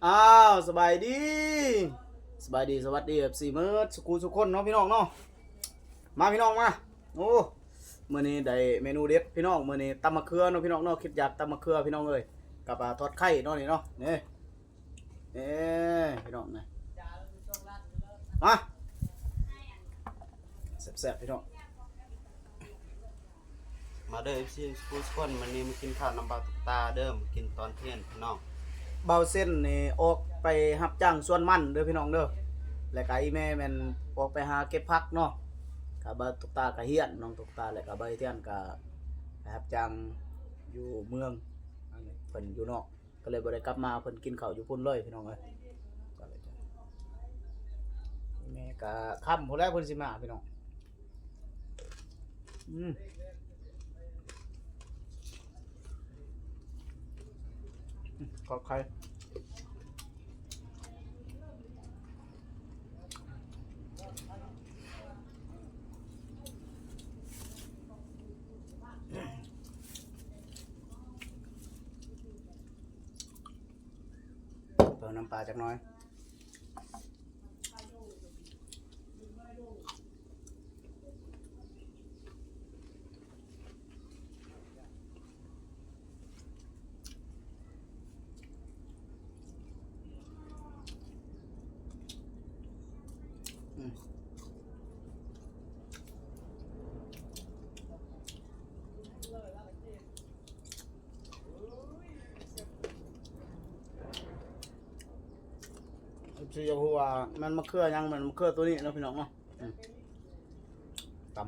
อ้าวสบายดีสบายดีสวัสดีแบบสี่มื้อสุกูสุกคนเนาะพี่น้องเนาะมาพี่น้องมาโอ้มื้อนี้ได้เมนูเด็ดพี่น้องมื้อนี้ตำมะเขือเนาะพี่น้องเนาะคิดอยากตำมะเขือพี่น้องเอ้ยกับทอดไข่เนาะนี่เนาะนี่พี่น้องนี่มาแซ่บๆพี่น้องมาเด้อ FC สกูสกอนวันนี้มากินข้าวน้ำปลาตุกตาเดิมกินตอนเที่ยงพี่น้องเบาเส้นนี่ออกไปรับจ้างสวนมันเด้อพี่น้องเด้อแล้วก็อีแม่แม่นออกไปหาเก็บผักเนาะกับตุกตาก็เฮียนน้องตุกตาแล้วก็ใบเทียนก็ไปรับจ้างอยู่เมืองอันนี้เพิ่นอยู่นอกก็เลยบ่ได้กลับมาเพิ่นกินข้าวอยู่พุ่นเลยพี่น้องเอ้ยก็เลยจ้ะแม่ก็ค่ำพุ่นแล้วเพิ่นสิมาพี่น้องอืมขอบใครเติมน้ำปลาจักหน่อยสิจะพูดว่ามันมะเขือยังมันมะเขือตัวนี้เนาะพี่น้องเนาะตำ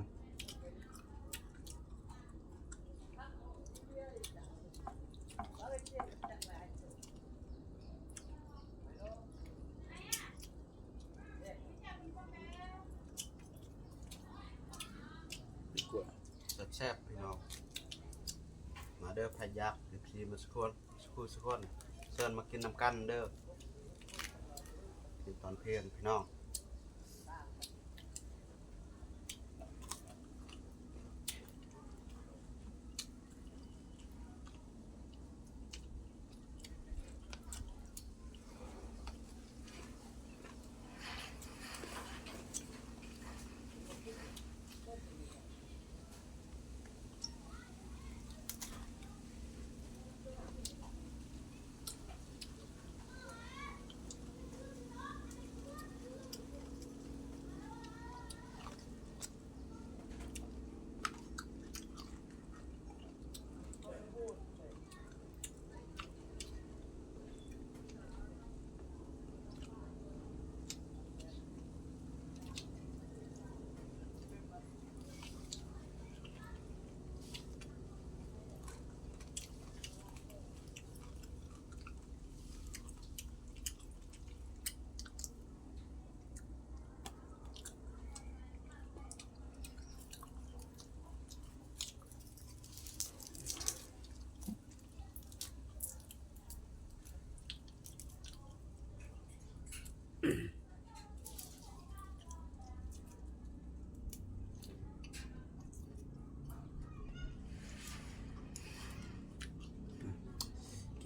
กล้วย แซ่บๆพี่น้องมาเด้อพะยัก FC มาสกอนสกูสกอนเชิญมากินน้ำกันเด้อกินตอนเที่ยงพี่น้อง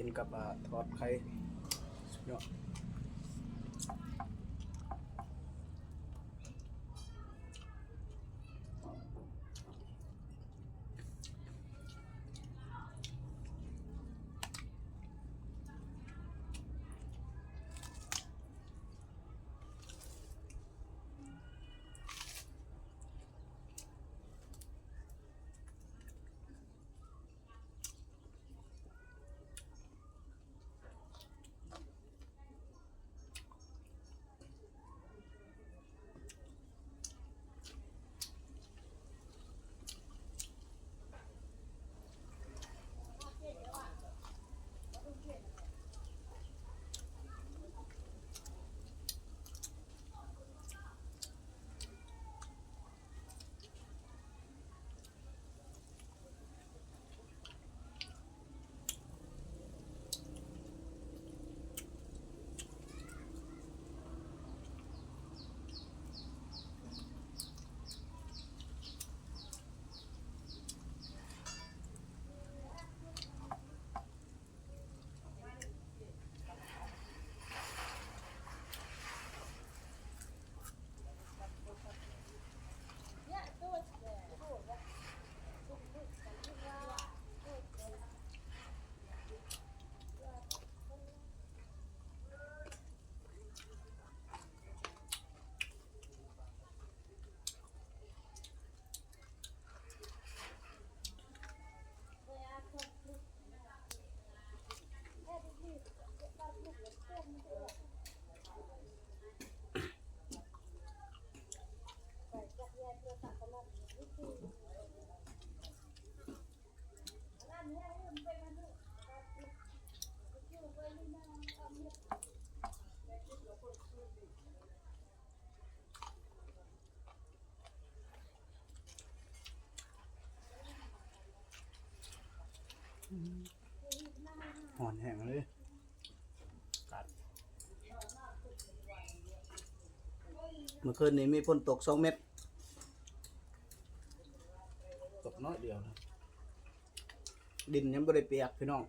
กินกับทอดไข่สุดยอด หอนแห้งเลยกัดเมื่อคืนนี้มีฝนตก2 เม็ดตกน้อยเดียวนะดินยังบ่ได้เปียกพี่น้อง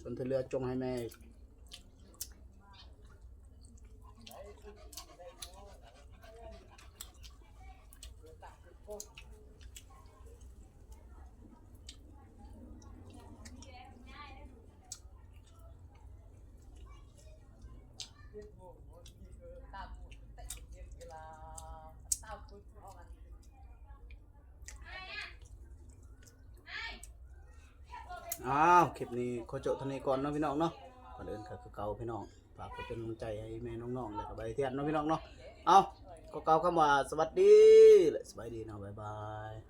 ส่วนที่เหลือจงให้แม่คลิปนี้ขอจบเท่านี้ก่อนเนาะพี่น้องเนาะก่อนอื่นก็คือเก่าพี่น้องฝากกดเป็นกำลังใจให้แม่น้องๆแล้วก็ใบเทียนเนาะพี่น้องเนาะเอา ก็กล่าวคำว่าสวัสดีและสบายดีเนาะบ๊ายบาย